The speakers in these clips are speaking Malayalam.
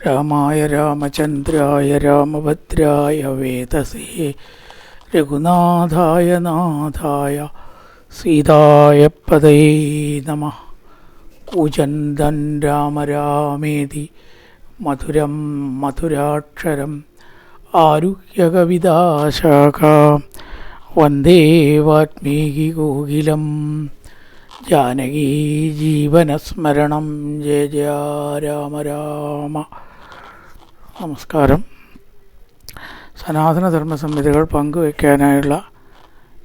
രാമായ രാമചന്ദ്രായ രാമഭദ്രായ വേദസേ രഘുനാഥായ നാഥായ സീതായ പദയേ നമഃ. കൂജന്തൻ രാമ രാമേതി മധുരം മധുരാക്ഷരം ആരുഹ്യ കവിതാശാഖാം വന്ദേ വാൽമീകി കോകിലം. ജാനകീ ജീവനസ്മരണം ജയ ജയ രാമ രാമ. നമസ്കാരം. സനാതനധർമ്മ സംഹിതകൾ പങ്കുവയ്ക്കാനായുള്ള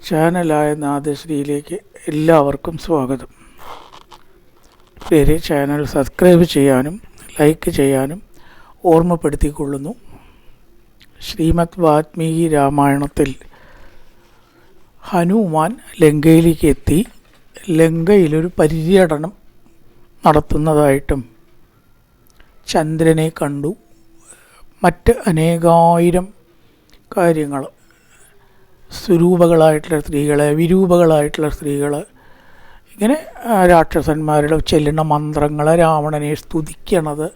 ചാനലായ നാദശ്രീയിലേക്ക് എല്ലാവർക്കും സ്വാഗതം. പേര് ചാനൽ സബ്സ്ക്രൈബ് ചെയ്യാനും ലൈക്ക് ചെയ്യാനും ഓർമ്മപ്പെടുത്തിക്കൊള്ളുന്നു. ശ്രീമദ് വാൽമീകി രാമായണത്തിൽ ഹനുമാൻ ലങ്കയിലേക്ക് എത്തി ലങ്കയിലൊരു പര്യടനം നടത്തുന്നതായിട്ടും ചന്ദ്രനെ കണ്ടു, മറ്റ് അനേകായിരം കാര്യങ്ങൾ, സ്വരൂപകളായിട്ടുള്ള സ്ത്രീകളെ, വിരൂപകളായിട്ടുള്ള സ്ത്രീകൾ, ഇങ്ങനെ രാക്ഷസന്മാരുടെ ചെല്ലുന്ന മന്ത്രങ്ങൾ, രാവണനെ സ്തുതിക്കണത്,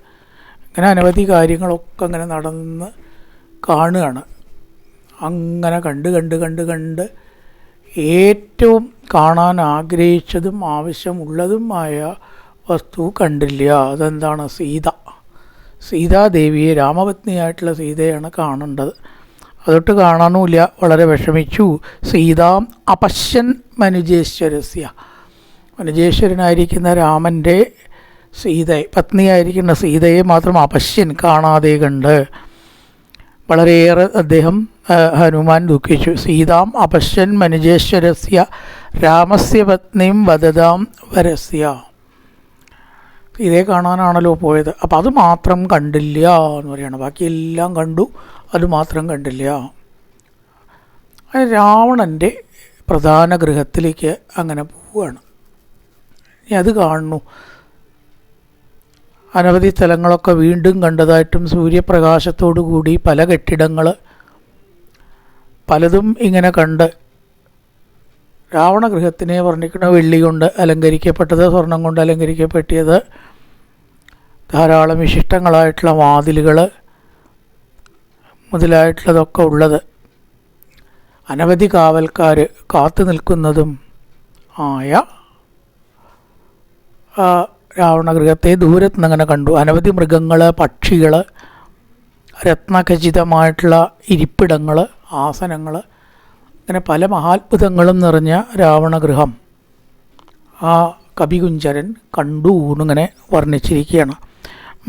ഇങ്ങനെ അനവധി കാര്യങ്ങളൊക്കെ അങ്ങനെ നടന്ന് കാണുകയാണ്. അങ്ങനെ കണ്ട് ഏറ്റവും കാണാൻ ആഗ്രഹിച്ചതും ആവശ്യമുള്ളതുമായ വസ്തു കണ്ടില്ല. അതെന്താണ്? സീതാദേവിയെ, രാമപത്നിയായിട്ടുള്ള സീതയാണ് കാണേണ്ടത്. അതൊട്ട് കാണാനുമില്ല. വളരെ വിഷമിച്ചു. സീതാം അപശ്യൻ മനുജേശ്വരനായിരിക്കുന്ന രാമൻ്റെ പത്നിയായിരിക്കുന്ന സീതയെ മാത്രം അപശ്യൻ, കാണാതെ കണ്ട് വളരെയേറെ അദ്ദേഹം ഹനുമാൻ ദുഃഖിച്ചു. സീതാം അപശ്യൻ മനുജേശ്വരസ്യ രാമസ്യ പത്നിയും വദതാം വരസ്യ. സീതയെ കാണാനാണല്ലോ പോയത്. അപ്പം അത് മാത്രം കണ്ടില്ല എന്ന് പറയുകയാണ്. ബാക്കിയെല്ലാം കണ്ടു, അത് മാത്രം കണ്ടില്ല. രാവണൻ്റെ പ്രധാന ഗൃഹത്തിലേക്ക് അങ്ങനെ പോവുകയാണ്. അത് കാണുന്നു. അനവധി സ്ഥലങ്ങളൊക്കെ വീണ്ടും കണ്ടതായിട്ടും സൂര്യപ്രകാശത്തോടു കൂടി പല കെട്ടിടങ്ങൾ പലതും ഇങ്ങനെ കണ്ട്, രാവണഗൃഹത്തിനെ വർണ്ണിക്കുന്ന വെള്ളി കൊണ്ട് അലങ്കരിക്കപ്പെട്ടത്, സ്വർണം കൊണ്ട് അലങ്കരിക്കപ്പെട്ടത്, ധാരാളം വിശിഷ്ടങ്ങളായിട്ടുള്ള വാതിലുകൾ മുതലായിട്ടുള്ളതൊക്കെ ഉള്ളത്, അനവധി കാവൽക്കാർ കാത്തു നിൽക്കുന്നതും ആയ രാവണഗൃഹത്തെ ദൂരത്ത് നിന്ന് അങ്ങനെ കണ്ടു. അനവധി മൃഗങ്ങൾ, പക്ഷികൾ, രത്നഖചിതമായിട്ടുള്ള ഇരിപ്പിടങ്ങൾ, ആസനങ്ങൾ, അങ്ങനെ പല മഹാത്ഭുതങ്ങളും നിറഞ്ഞ രാവണഗൃഹം ആ കവികുഞ്ചരൻ കണ്ടു എന്നിങ്ങനെ വർണ്ണിച്ചിരിക്കുകയാണ്.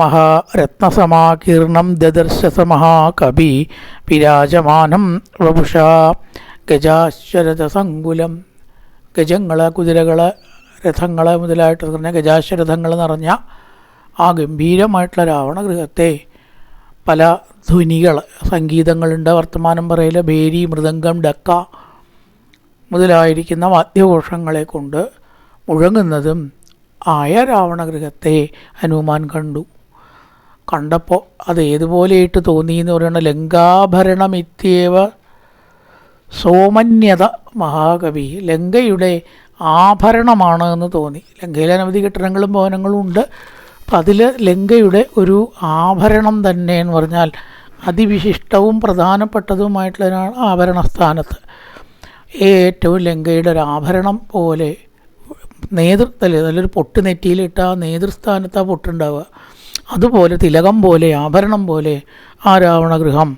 മഹാരത്നസമാകീർണം ദദർശസ മഹാകവി വിരാജമാനം വപുഷ ഗജാശ്വരഥസങ്കുലം. ഗജങ്ങൾ, കുതിരകൾ, രഥങ്ങൾ മുതലായിട്ട് പറഞ്ഞ ഗജാശ്വരഥങ്ങൾ നിറഞ്ഞ ആ ഗംഭീരമായിട്ടുള്ള രാവണഗൃഹത്തെ പല ധ്വനികൾ, സംഗീതങ്ങളുണ്ട്, വർത്തമാനം പറയൽ, ഭേരി, മൃദംഗം, ഡക്ക മുതലായിരിക്കുന്ന വാദ്യഘോഷങ്ങളെ കൊണ്ട് മുഴങ്ങുന്നതും ആയ രാവണഗൃഹത്തെ ഹനുമാൻ കണ്ടു. കണ്ടപ്പോൾ അത് ഏതുപോലെയായിട്ട് തോന്നി എന്ന് പറയുന്നത്, ലങ്കാഭരണമിത്യേവ സോമന്യത മഹാകവി. ലങ്കയുടെ ആഭരണമാണ് എന്ന് തോന്നി. ലങ്കയിൽ അനവധി കെട്ടിടങ്ങളും ഭവനങ്ങളും ഉണ്ട്. അപ്പം അതിൽ ലങ്കയുടെ ഒരു ആഭരണം തന്നെ എന്ന് പറഞ്ഞാൽ അതിവിശിഷ്ടവും പ്രധാനപ്പെട്ടതുമായിട്ടുള്ള ആഭരണസ്ഥാനത്ത് ഏറ്റവും ലങ്കയുടെ ഒരു ആഭരണം പോലെ നല്ലൊരു പൊട്ട് നെറ്റിയിലിട്ട ആ നേതൃസ്ഥാനത്ത് ആ പൊട്ടുണ്ടാവുക, അതുപോലെ തിലകം പോലെ, ആഭരണം പോലെ ആ രാവണഗൃഹം.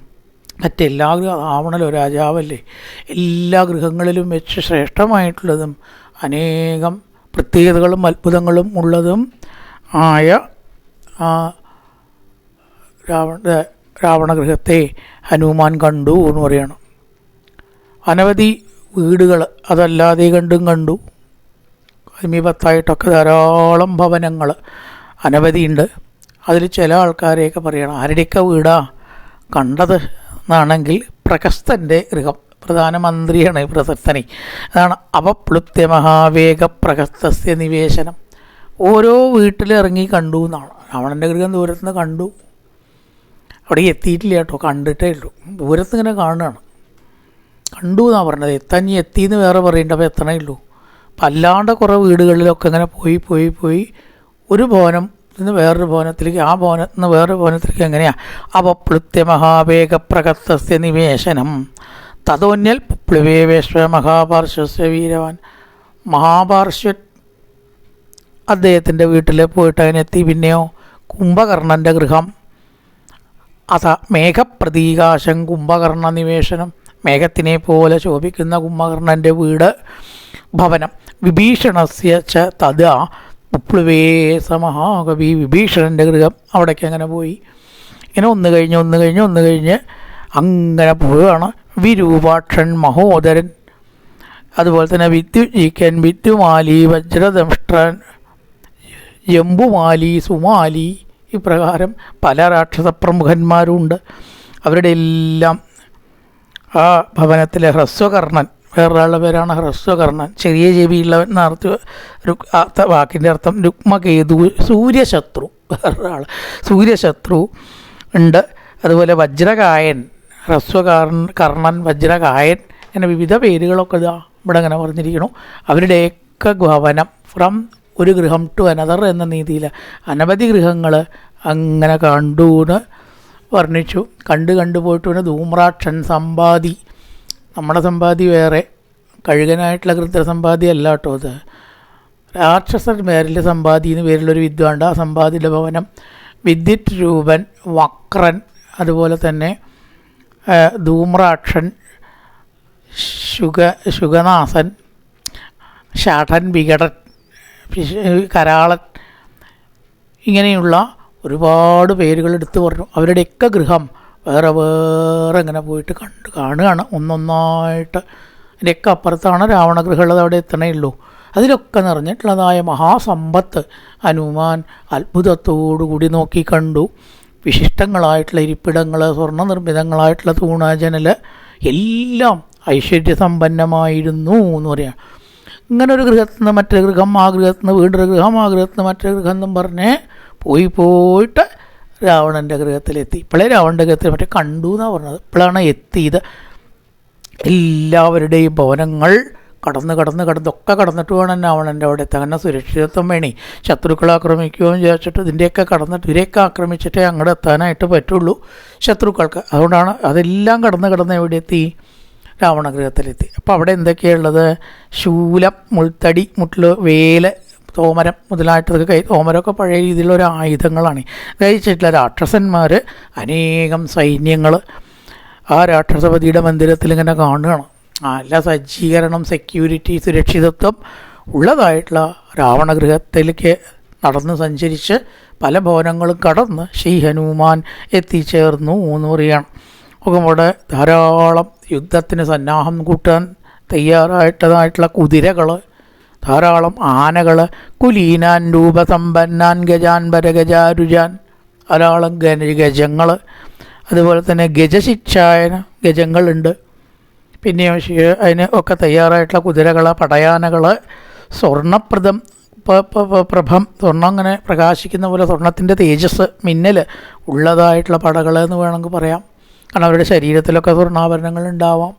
മറ്റെല്ലാ രാവണനോ രാജാവല്ലേ, എല്ലാ ഗൃഹങ്ങളിലും വെച്ച് ശ്രേഷ്ഠമായിട്ടുള്ളതും അനേകം പ്രത്യേകതകളും അത്ഭുതങ്ങളും ഉള്ളതും ആയ രാവണഗൃഹത്തെ ഹനുമാൻ കണ്ടു എന്ന് പറയണം. അനവധി വീടുകൾ അതല്ലാതെ കണ്ടു. സമീപത്തായിട്ടൊക്കെ ധാരാളം ഭവനങ്ങൾ അനവധിയുണ്ട്. അതിൽ ചില ആൾക്കാരെയൊക്കെ പറയണം, ആരുടെയൊക്കെ വീടാ കണ്ടത് എന്നാണെങ്കിൽ പ്രഹസ്തൻ്റെ ഗൃഹം. പ്രധാനമന്ത്രിയാണ് പ്രഹസ്തനി. അതാണ് അപപ്ലുപ്യ മഹാവേഗ പ്രഹസ്തസ്യ നിവേശനം. ഓരോ വീട്ടിലിറങ്ങി കണ്ടു എന്നാണ്. രാവണൻ്റെ ഗൃഹം ദൂരത്തുനിന്ന് കണ്ടു. അവിടെ എത്തിയിട്ടില്ല കേട്ടോ, കണ്ടിട്ടേ ഉള്ളൂ. ദൂരത്ത് ഇങ്ങനെ കാണുകയാണ്. കണ്ടു എന്നാണ് പറഞ്ഞത്. എത്തിയെന്ന് വേറെ പറയേണ്ട. അപ്പോൾ എത്തണേ ഉള്ളൂ. അപ്പം അല്ലാണ്ട് കുറേ വീടുകളിലൊക്കെ ഇങ്ങനെ പോയി ഒരു ഭവനം നിന്ന് വേറൊരു ഭവനത്തിലേക്ക്, ആ ഭവനത്തിൽ നിന്ന് വേറൊരു ഭവനത്തിലേക്ക് എങ്ങനെയാണ്? അപപ്ലുത്യ മഹാവേഗപ്രകസ്തസ്യ നിവേശനം തതോന്യൽ പ്ലുവേവേശ്വ മഹാപാർശ്വസ്യ വീരവാൻ. മഹാപാർശ്വൻ അദ്ദേഹത്തിൻ്റെ വീട്ടിൽ പോയിട്ട് അതിനെത്തി. പിന്നെയോ കുംഭകർണൻ്റെ ഗൃഹം, അത മേഘപ്രതീകാശം കുംഭകർണ നിവേശനം, മേഘത്തിനെ പോലെ ശോഭിക്കുന്ന കുംഭകർണൻ്റെ വീട്, ഭവനം. വിഭീഷണസ്യ ച തഥാ ഉപ്ലുവേ സ മഹാകവി. വിഭീഷണൻ്റെ ഗൃഹം, അവിടേക്ക് അങ്ങനെ പോയി. ഇങ്ങനെ ഒന്ന് കഴിഞ്ഞ് അങ്ങനെ പോവുകയാണ്. വിരൂപാക്ഷൻ മഹോദരൻ, അതുപോലെ തന്നെ വിദ്യുജീക്കൻ, വിദ്യുമാലി, വജ്രദംഷ്ട്രൻ, ജംബുമാലി, സുമാലി, ഇപ്രകാരം പല രാക്ഷസ പ്രമുഖന്മാരുണ്ട്. അവരുടെ എല്ലാം ആ ഭവനത്തിലെ ഹ്രസ്വകർണൻ, വേറൊരാളുടെ പേരാണ് ഹ്രസ്വകർണൻ, ചെറിയ ചെവിയുള്ളവൻ എന്നർത്ഥ വാക്കിൻ്റെ അർത്ഥം. രുക്മകേതു, സൂര്യശത്രു, വേറൊരാൾ സൂര്യശത്രു ഉണ്ട്. അതുപോലെ വജ്രകായൻ, കർണൻ, വജ്രകായൻ, അങ്ങനെ വിവിധ പേരുകളൊക്കെ ഇതാ ഇവിടെ അങ്ങനെ പറഞ്ഞിരിക്കണു. അവരുടെയൊക്കെ ഭവനം ഫ്രം ഒരു ഗൃഹം ടു അനദർ എന്ന രീതിയിൽ അനവധി ഗൃഹങ്ങൾ അങ്ങനെ കണ്ടു എന്ന് വർണ്ണിച്ചു. കണ്ടുപോയിട്ട് പിന്നെ ധൂമ്രാക്ഷൻ സമ്പാദി, നമ്മുടെ സമ്പാദി വേറെ, കഴുകനായിട്ടുള്ള കൃത്യസമ്പാദി അല്ല കേട്ടോ, അത് രാക്ഷസൻ പേരിൽ സമ്പാദി എന്ന് പേരിലൊരു വിദ്വാണ്ട്, ആ സമ്പാദിയുടെ ഭവനം. വിദ്യുത് രൂപൻ, വക്രൻ, അതുപോലെ തന്നെ ധൂമ്രാക്ഷൻ, ശുഗനാസൻ, ഷാഠൻ, വികടൻ, കരാളൻ, ഇങ്ങനെയുള്ള ഒരുപാട് പേരുകൾ എടുത്തു പറഞ്ഞു. അവരുടെയൊക്കെ ഗൃഹം വേറെ ഇങ്ങനെ പോയിട്ട് കാണുകയാണ് ഒന്നൊന്നായിട്ട്. അതിൻ്റെയൊക്കെ അപ്പുറത്താണ് രാവണഗൃഹമുള്ളത്, അവിടെ എത്തണേ ഉള്ളൂ. അതിലൊക്കെ നിറഞ്ഞിട്ടുള്ളതായ മഹാസമ്പത്ത് ഹനുമാൻ അത്ഭുതത്തോടുകൂടി നോക്കി കണ്ടു. വിശിഷ്ടങ്ങളായിട്ടുള്ള ഇരിപ്പിടങ്ങൾ, സ്വർണ്ണ നിർമ്മിതങ്ങളായിട്ടുള്ള തൂണാജനൽ എല്ലാം ഐശ്വര്യസമ്പന്നമായിരുന്നു എന്ന് പറയാം. ഇങ്ങനെ ഒരു ഗൃഹത്തിൽ നിന്ന് മറ്റൊരു ഗൃഹം, ആ ഗൃഹത്തിൽ നിന്ന് വീണ്ടൊരു ഗൃഹം, ആ ഗൃഹത്തിൽ നിന്ന് മറ്റൊരു ഗൃഹം എന്നും പറഞ്ഞ് പോയിട്ട് രാവണൻ്റെ ഗൃഹത്തിലെത്തി. ഇപ്പോഴേ രാവണൻ്റെ ഗൃഹത്തിൽ മറ്റേ കണ്ടു എന്നാണ് പറഞ്ഞത്, ഇപ്പോഴാണ് എത്തിയത്. എല്ലാവരുടെയും ഭവനങ്ങൾ ഒക്കെ കടന്നിട്ട് വേണം രാവണൻ്റെ അവിടെ എത്താൻ. അങ്ങനെ സുരക്ഷിതത്വം വേണേ, ശത്രുക്കളെ ആക്രമിക്കുകയും വിചാരിച്ചിട്ട് ഇതിൻ്റെയൊക്കെ ഇവരെയൊക്കെ ആക്രമിച്ചിട്ടേ അങ്ങോട്ട് എത്താനായിട്ട് പറ്റുള്ളൂ ശത്രുക്കൾക്ക്. അതുകൊണ്ടാണ് അതെല്ലാം കടന്ന് എവിടെ എത്തി? രാവണഗൃഹത്തിലെത്തി. അപ്പോൾ അവിടെ എന്തൊക്കെയുള്ളത്? ശൂലം, മുൾത്തടി, വേല്, തോമരം മുതലായിട്ടതൊക്കെ തോമരമൊക്കെ പഴയ രീതിയിലുള്ള ഒരു ആയുധങ്ങളാണ്. കഴിച്ചിട്ടുള്ള രാക്ഷസന്മാർ അനേകം സൈന്യങ്ങൾ ആ രാക്ഷസപതിയുടെ മന്ദിരത്തിൽ ഇങ്ങനെ കാണുകയാണ്. നല്ല സജ്ജീകരണം, സെക്യൂരിറ്റി, സുരക്ഷിതത്വം ഉള്ളതായിട്ടുള്ള രാവണഗൃഹത്തിലേക്ക് നടന്ന് സഞ്ചരിച്ച് പല ഭവനങ്ങളും കടന്ന് ശ്രീ ഹനുമാൻ എത്തിച്ചേർന്നു എന്ന് പറയുകയാണ്. ഒക്കെ അവിടെ ധാരാളം യുദ്ധത്തിന് സന്നാഹം കൂട്ടാൻ തയ്യാറായിട്ടതായിട്ടുള്ള കുതിരകൾ, ധാരാളം ആനകൾ, കുലീനാൻ രൂപസമ്പന്നാൻ ഗജാൻ പരഗജാരുജാൻ, ധാരാളം ഗജങ്ങൾ, അതുപോലെ തന്നെ ഗജശിക്ഷായന ഗജങ്ങളുണ്ട്. പിന്നെ അതിന് ഒക്കെ തയ്യാറായിട്ടുള്ള കുതിരകൾ, പടയാനകൾ, സ്വർണ്ണപ്രദം പ്രഭം, സ്വർണ്ണം അങ്ങനെ പ്രകാശിക്കുന്ന പോലെ സ്വർണത്തിൻ്റെ തേജസ്, മിന്നൽ ഉള്ളതായിട്ടുള്ള പടകൾ എന്ന് വേണമെങ്കിൽ പറയാം. കാരണം അവരുടെ ശരീരത്തിലൊക്കെ സ്വർണ്ണാഭരണങ്ങൾ ഉണ്ടാവാം,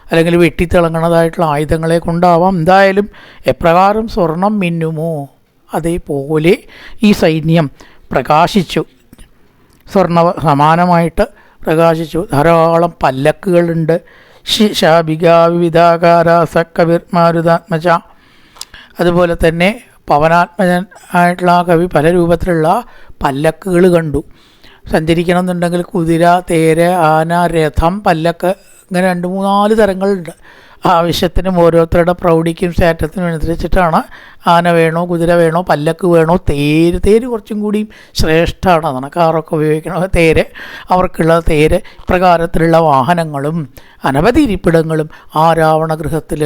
അല്ലെങ്കിൽ വെട്ടിത്തിളങ്ങണതായിട്ടുള്ള ആയുധങ്ങളെ കൊണ്ടാവാം. എന്തായാലും എപ്രകാരം സ്വർണം മിന്നുമോ അതേപോലെ ഈ സൈന്യം പ്രകാശിച്ചു, സ്വർണ്ണ സമാനമായിട്ട് പ്രകാശിച്ചു. ധാരാളം പല്ലക്കുകളുണ്ട്. ശാബിക വിവിധാകാര സക്കവിർമാരുതാത്മജ, അതുപോലെ തന്നെ പവനാത്മജൻ ആയിട്ടുള്ള ആ കവി പല രൂപത്തിലുള്ള പല്ലക്കുകൾ കണ്ടു. സഞ്ചരിക്കണം എന്നുണ്ടെങ്കിൽ കുതിര, തേര്, ആന, രഥം, പല്ലക്ക്, ഇങ്ങനെ 2-3-4 തരങ്ങളുണ്ട്. ആവശ്യത്തിനും ഓരോരുത്തരുടെ പ്രൗഢിക്കും സ്റ്റാറ്റസിനും അനുസരിച്ചിട്ടാണ് ആന വേണോ, കുതിര വേണോ, പല്ലക്ക് വേണോ, തേര് കുറച്ചും കൂടിയും ശ്രേഷ്ഠമാണ്. അതാണ് കാറൊക്കെ ഉപയോഗിക്കണം. തേര്, അവർക്കുള്ള തേര്, ഇപ്രകാരത്തിലുള്ള വാഹനങ്ങളും അനവധി ഇരിപ്പിടങ്ങളും ആ രാവണഗൃഹത്തിൽ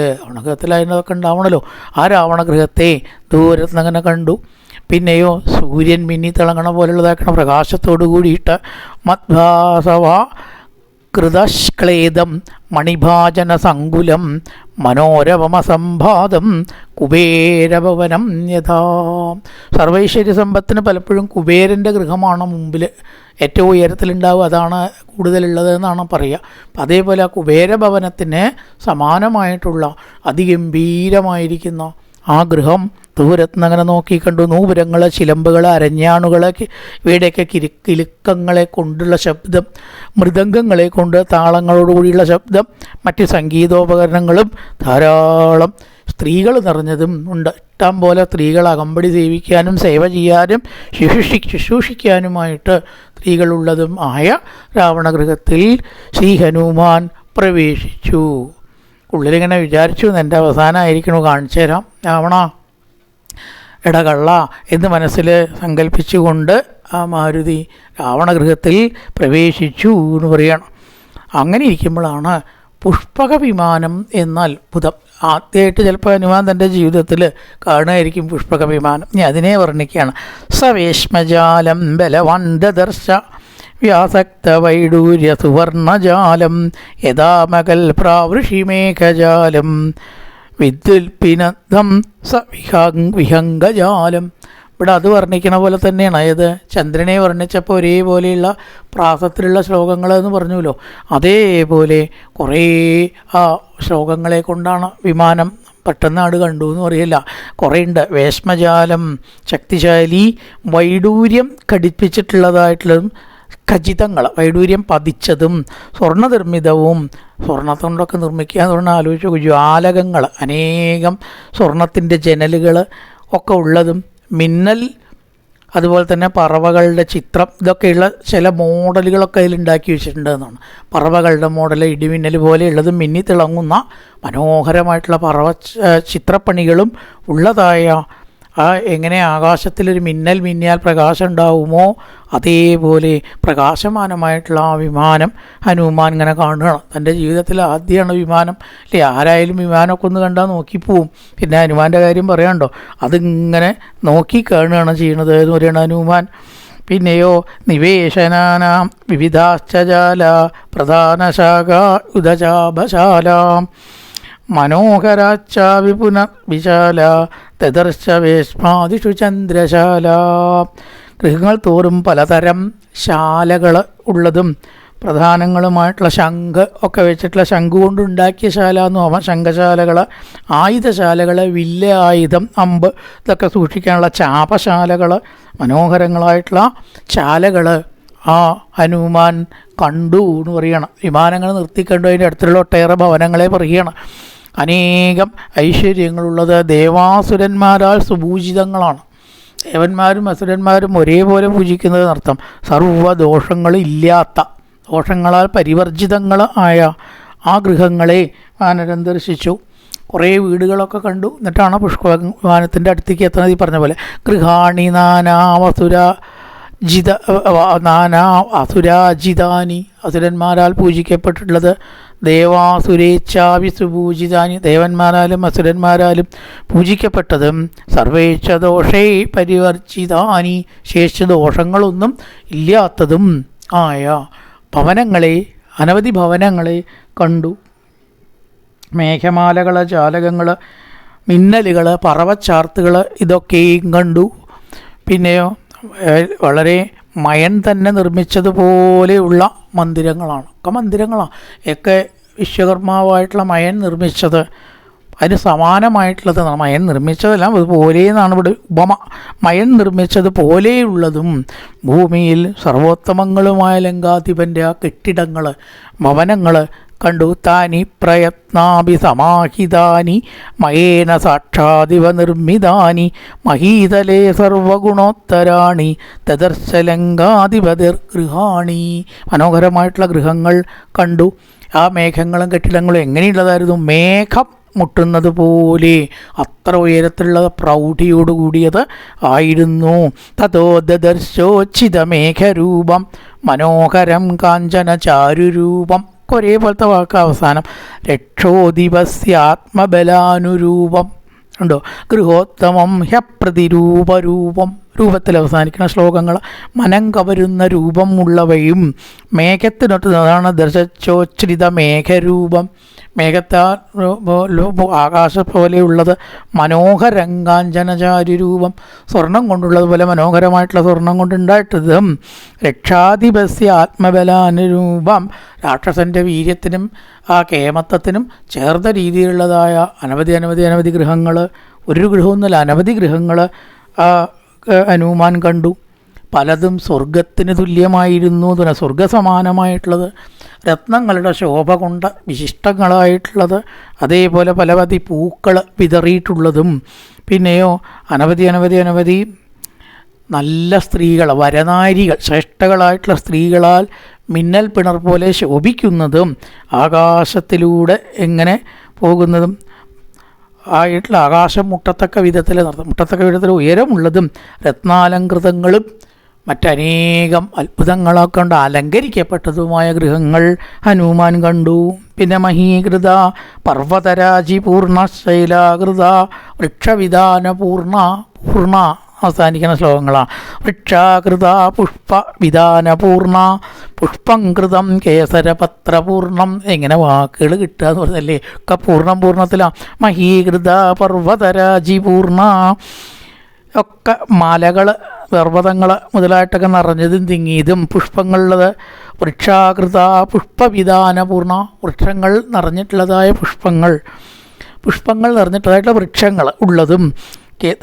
അതിനൊക്കെ ഉണ്ടാവണമല്ലോ. ആ രാവണഗൃഹത്തെ ദൂരത്ത് നിന്ന് അങ്ങനെ കണ്ടു. പിന്നെയോ സൂര്യൻ മിന്നി തിളങ്ങണ പോലുള്ളതാക്കണം പ്രകാശത്തോടു കൂടിയിട്ട്. മദ്ഭാസവ കൃതശ്ക്ലേദം മണിഭാജന സങ്കുലം മനോരമസംഭാതം കുബേരഭവനം യഥാ. സർവൈശ്വര്യ സമ്പത്തിന് പലപ്പോഴും കുബേരൻ്റെ ഗൃഹമാണ് മുമ്പിൽ ഏറ്റവും ഉയരത്തിലുണ്ടാവുക, അതാണ് കൂടുതലുള്ളതെന്നാണ് പറയുക. അപ്പം അതേപോലെ ആ കുബേരഭവനത്തിന് സമാനമായിട്ടുള്ള അതിഗംഭീരമായിരിക്കുന്ന ആ ഗൃഹം ദൂരത്തുനിന്ന് അങ്ങനെ നോക്കി കണ്ടു. നൂപുരങ്ങൾ, ചിലമ്പുകൾ, അരഞ്ഞാണുകൾ, ഇവയുടെയൊക്കെ കിലുക്കങ്ങളെ കൊണ്ടുള്ള ശബ്ദം, മൃദംഗങ്ങളെ കൊണ്ട് താളങ്ങളോടുകൂടിയുള്ള ശബ്ദം, മറ്റ് സംഗീതോപകരണങ്ങളും ധാരാളം. സ്ത്രീകൾ നിറഞ്ഞതും ഉണ്ട്. ഇഷ്ടം പോലെ സ്ത്രീകൾ അകമ്പടി സേവിക്കാനും സേവ ചെയ്യാനും ശുശ്രൂഷിക്കാനുമായിട്ട് സ്ത്രീകളുള്ളതും ആയ രാവണഗൃഹത്തിൽ ശ്രീ ഹനുമാൻ പ്രവേശിച്ചു. ഉള്ളിലിങ്ങനെ വിചാരിച്ചു, എൻ്റെ അവസാനമായിരിക്കണു, കാണിച്ചു തരാം രാവണ ഇടകള്ള എന്ന് മനസ്സിൽ സങ്കല്പിച്ചുകൊണ്ട് ആ മാരുതി രാവണഗൃഹത്തിൽ പ്രവേശിച്ചു എന്ന് പറയണം. അങ്ങനെ ഇരിക്കുമ്പോഴാണ് പുഷ്പക വിമാനം എന്ന അത്ഭുതം ആദ്യമായിട്ട് ചിലപ്പോൾ ഹനുമാൻ തൻ്റെ ജീവിതത്തിൽ കാണുമായിരിക്കും. പുഷ്പക വിമാനം ഇനി അതിനെ വർണ്ണിക്കുകയാണ്. സവേശ്മജാലം ബലവന്തദർശ വ്യാസക്ത വൈഡൂര്യ സുവർണജാലം യഥാമകൽ പ്രാവൃഷിമേഘജാലം വിദ്യുൽപിനദ്ധം വിഹംഗജാലം. ഇവിടെ അത് വർണ്ണിക്കണ പോലെ തന്നെയാണ്. അതായത് ചന്ദ്രനെ വർണ്ണിച്ചപ്പോൾ ഒരേപോലെയുള്ള പ്രാസത്തിലുള്ള ശ്ലോകങ്ങൾ എന്ന് പറഞ്ഞുല്ലോ, അതേപോലെ കുറേ ആ ശ്ലോകങ്ങളെ കൊണ്ടാണ് വിമാനം പെട്ടെന്നാട് കണ്ടു എന്ന് പറയില്ല, കുറേ ഉണ്ട്. വേശ്മജാലം ശക്തിശാലി, വൈഡൂര്യം ഘടിപ്പിച്ചിട്ടുള്ളതായിട്ടുള്ളതും ഖചിതങ്ങൾ, വൈഡൂര്യം പതിച്ചതും സ്വർണ്ണനിർമ്മിതവും, സ്വർണ്ണത്തോണ്ടൊക്കെ നിർമ്മിക്കുക എന്ന് പറഞ്ഞാൽ ആലോചിച്ച് നോക്കും. ജ്വാലകങ്ങൾ, അനേകം സ്വർണത്തിൻ്റെ ജനലുകൾ ഒക്കെ ഉള്ളതും, മിന്നൽ, അതുപോലെ തന്നെ പറവകളുടെ ചിത്രം, ഇതൊക്കെയുള്ള ചില മോഡലുകളൊക്കെ അതിലുണ്ടാക്കി വെച്ചിട്ടുണ്ട് എന്നാണ്. പറവകളുടെ മോഡൽ, ഇടിമിന്നൽ പോലെയുള്ളതും മിന്നി തിളങ്ങുന്ന മനോഹരമായിട്ടുള്ള പറവ ചിത്രപ്പണികളും ഉള്ളതായ എങ്ങനെ ആകാശത്തിലൊരു മിന്നൽ മിന്നിയാൽ പ്രകാശം ഉണ്ടാവുമോ അതേപോലെ പ്രകാശമാനമായിട്ടുള്ള ആ വിമാനം ഹനുമാൻ ഇങ്ങനെ കാണുകയാണ്. തൻ്റെ ജീവിതത്തിൽ ആദ്യമാണ് വിമാനം അല്ലേ. ആരായാലും വിമാനമൊക്കെ ഒന്ന് കണ്ടാൽ നോക്കിപ്പോവും. പിന്നെ ഹനുമാൻ്റെ കാര്യം പറയാനുണ്ടോ, അതിങ്ങനെ നോക്കി കാണുകയാണ് ചെയ്യണത് എന്ന് പറയുന്നത് ഹനുമാൻ. പിന്നെയോ നിവേശനാനാം വിവിധാശ്ചജാല പ്രധാനശാഖ ഉദചാപശാലാം മനോഹരാച്ച വിപുനർവിശാല തദർശ വേശ്മാദിഷു ചന്ദ്രശാല. ഗൃഹങ്ങൾ തോറും പലതരം ശാലകൾ ഉള്ളതും പ്രധാനങ്ങളുമായിട്ടുള്ള ശംഖ് ഒക്കെ വെച്ചിട്ടുള്ള ശംഖ് കൊണ്ടുണ്ടാക്കിയ ശാല എന്ന് പറയാം. ശംഖശാലകൾ, ആയുധശാലകൾ, വില്ല് ആയുധം, അമ്പ് ഇതൊക്കെ സൂക്ഷിക്കാനുള്ള ചാപശാലകൾ, മനോഹരങ്ങളായിട്ടുള്ള ശാലകൾ ആ ഹനുമാൻ കണ്ടു എന്ന് പറയണം. വിമാനങ്ങൾ നിർത്തിക്കണ്ടു. അതിൻ്റെ അടുത്തുള്ള ഒട്ടേറെ ഭവനങ്ങളെ പറയുകയാണ്. അനേകം ഐശ്വര്യങ്ങളുള്ളത് ദേവാസുരന്മാരാൽ സുപൂജിതങ്ങളാണ്. ദേവന്മാരും അസുരന്മാരും ഒരേപോലെ പൂജിക്കുന്നത് എന്നർത്ഥം. സർവ്വദോഷങ്ങളില്ലാത്ത, ദോഷങ്ങളാൽ പരിവർജിതങ്ങൾ ആയ ആ ഗൃഹങ്ങളെ വാനരൻ ദർശിച്ചു. കുറേ വീടുകളൊക്കെ കണ്ടു. എന്നിട്ടാണ് പുഷ്പ വിമാനത്തിൻ്റെ അടുത്തേക്ക് എത്തുന്നത്. ഈ പറഞ്ഞ പോലെ ഗൃഹാണി അസുരാജിതാനി, അസുരന്മാരാൽ പൂജിക്കപ്പെട്ടിട്ടുള്ളത്. ദേവാസുരേച്ഛാവി സുപൂജിതാനി, ദേവന്മാരാലും അസുരന്മാരാലും പൂജിക്കപ്പെട്ടതും. സർവേച്ഛ ദോഷേ പരിവർജിതാനി, ശേഷദോഷങ്ങളൊന്നും ഇല്ലാത്തതും ആയ ഭവനങ്ങളെ, അനവധി ഭവനങ്ങളെ കണ്ടു. മേഘമാലകൾ, ജാലകങ്ങൾ, മിന്നലുകൾ, പറവച്ചാർത്തുകൾ ഇതൊക്കെയും കണ്ടു. പിന്നെയോ വളരെ മയൻ തന്നെ നിർമ്മിച്ചതുപോലെയുള്ള മന്ദിരങ്ങളാണ്. ഒക്കെ മന്ദിരങ്ങളാണ്. ഒക്കെ വിശ്വകർമാവായിട്ടുള്ള മയൻ നിർമ്മിച്ചത്. അതിന് സമാനമായിട്ടുള്ളത് മയൻ നിർമ്മിച്ചതെല്ലാം അതുപോലെ എന്നാണ് ഇവിടെ ഉപമ. മയൻ നിർമ്മിച്ചത് പോലെയുള്ളതും ഭൂമിയിൽ സർവോത്തമങ്ങളുമായ ലങ്കാധിപൻ്റെ ആ കെട്ടിടങ്ങൾ, ഭവനങ്ങൾ കണ്ടു. താനി പ്രയത്നാഭിസമാഹിതാനി മയേന സാക്ഷാദിവ നിർമ്മിതാനി മഹീതലേ സർവഗുണോത്തരാണി തദർശലങ്കാധിപതിർ ഗൃഹാണി. മനോഹരമായിട്ടുള്ള ഗൃഹങ്ങൾ കണ്ടു. ആ മേഘങ്ങളും കെട്ടിടങ്ങളും എങ്ങനെയുള്ളതായിരുന്നു? മേഘം മുട്ടുന്നത് പോലെ അത്ര ഉയരത്തിലുള്ള പ്രൗഢിയോടുകൂടിയത് ആയിരുന്നു. തതോ ദദർശോച്ഛിത മേഘരൂപം മനോഹരം കാഞ്ചന ചാരുരൂപം. ഒരേപോലത്തെ വാക്ക് അവസാനം. രക്ഷോദിവസ്യാത്മബലാനുരൂപം ഉണ്ടോ? ഗൃഹോത്തമം ഹ്യപ്രതിരൂപരൂപം. രൂപത്തിൽ അവസാനിക്കുന്ന ശ്ലോകങ്ങൾ. മനം കവരുന്ന രൂപം ഉള്ളവയും മേഘത്തിനൊട്ടതാണ് ദർശോച്ഛ്രിത മേഘരൂപം. മേഘത്താൽ ആകാശ പോലെയുള്ളത്. മനോഹരങ്കാഞ്ചനചാരുരൂപം, സ്വർണം കൊണ്ടുള്ളതുപോലെ മനോഹരമായിട്ടുള്ള സ്വർണം കൊണ്ടുണ്ടായിട്ടതും. രക്ഷാധിപസ്യ ആത്മബലാനുരൂപം, രാക്ഷസൻ്റെ വീര്യത്തിനും ആ കേമത്വത്തിനും ചേർന്ന രീതിയിലുള്ളതായ അനവധി ഗൃഹങ്ങൾ ഒരു ഗൃഹമൊന്നുമല്ല, അനവധി ഗൃഹങ്ങൾ ഹനുമാൻ കണ്ടു. പലതും സ്വർഗത്തിന് തുല്യമായിരുന്നു, സ്വർഗസമാനമായിട്ടുള്ളത്, രത്നങ്ങളുടെ ശോഭ കൊണ്ട് വിശിഷ്ടങ്ങളായിട്ടുള്ളത്, അതേപോലെ പലവധി പൂക്കൾ വിതറിയിട്ടുള്ളതും, പിന്നെയോ അനവധി നല്ല സ്ത്രീകൾ, വരനാരികൾ, ശ്രേഷ്ഠകളായിട്ടുള്ള സ്ത്രീകളാൽ മിന്നൽ പിണർ പോലെ ശോഭിക്കുന്നതും, ആകാശത്തിലൂടെ എങ്ങനെ പോകുന്നതും ആയിട്ടുള്ള ആകാശം മുട്ടത്തക്ക വിധത്തിൽ ഉയരമുള്ളതും രത്നാലങ്കൃതങ്ങളും മറ്റനേകം അത്ഭുതങ്ങളെ കൊണ്ട് അലങ്കരിക്കപ്പെട്ടതുമായ ഗൃഹങ്ങൾ ഹനുമാൻ കണ്ടു. പിന്നെ മഹീകൃത പർവ്വതരാജി പൂർണ്ണ ശൈലാകൃത വൃക്ഷവിധാന പൂർണ്ണ അവസാനിക്കുന്ന ശ്ലോകങ്ങളാണ്. വൃക്ഷാകൃത പുഷ്പവിധാന പൂർണ്ണ പുഷ്പം കൃതം കേസരപത്രപൂർണം. എങ്ങനെ വാക്കുകൾ കിട്ടുക എന്ന് പറഞ്ഞല്ലേ, ഒക്കെ പൂർണ്ണത്തിലാണ്. മഹീകൃത പർവ്വതരാജി പൂർണ്ണ, ഒക്കെ മലകൾ, പർവ്വതങ്ങൾ മുതലായിട്ടൊക്കെ നിറഞ്ഞതും തിങ്ങിയതും പുഷ്പങ്ങളുള്ളത്. വൃക്ഷാകൃത പുഷ്പവിധാന പൂർണ്ണ, വൃക്ഷങ്ങൾ നിറഞ്ഞിട്ടുള്ളതായ പുഷ്പങ്ങൾ നിറഞ്ഞിട്ടുള്ളതായിട്ടുള്ള വൃക്ഷങ്ങൾ ഉള്ളതും,